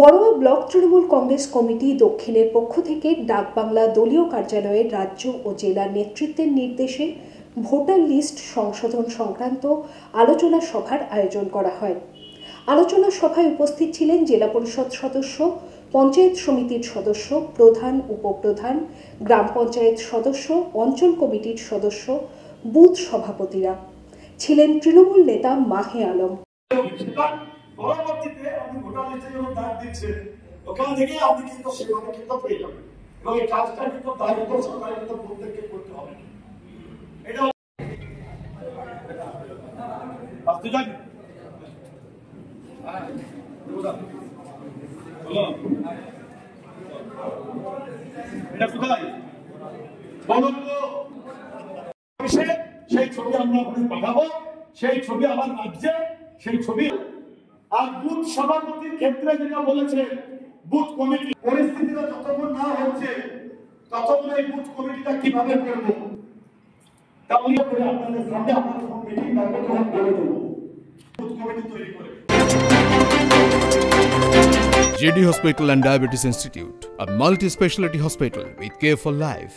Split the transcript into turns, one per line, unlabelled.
Barua block Trinamool Congress committee দক্ষিণের পক্ষ থেকে ডাকবাংলা দলীয় কার্যালয়ের রাজ্য ও জেলা নেতৃত্বের নির্দেশে ভোটার লিস্ট সংশোধন সংক্রান্ত আলোচনা সভার আয়োজন করা হয়। আলোচনা সভায় উপস্থিত ছিলেন জেলা পরিষদ সদস্য, পঞ্চায়েত সমিতির সদস্য, প্রধান, উপপ্রধান, গ্রাম পঞ্চায়েত সদস্য, অঞ্চল কমিটির সদস্য, বুথ সভাপতিরা। ছিলেন তৃণমূল নেতা মাহে আলম।
পরবর্তীতে আপনি ভোটার লিস্টে যখন ডাক দিচ্ছেন ওখান থেকে আপনি কিন্তু সেভাবে কিন্তু পেয়ে যাবেন এবং এই কাজটা কিন্তু দায়িত্ব সরকারের কিন্তু প্রত্যেককে করতে হবে। এটা এটা কোথায় বলুন তো, সেই ছবি আমরা আপনাদের পাঠাবো, সেই ছবি আমার রাজ্যে, সেই ছবি। আর বুথ সভাপতির ক্ষেত্রে যেটা বলেছে বুথ কমিটি পরিস্থিতিটা যতক্ষণ না হচ্ছে ততক্ষণ এই বুথ কমিটিটা কিভাবে করবো তাহলে করে আপনাদের সামনে আমার মিটিং থাকবে তখন বলে দেবো বুথ কমিটি তৈরি করে।
JD Hospital and Diabetes Institute, a multi-specialty hospital with care for life.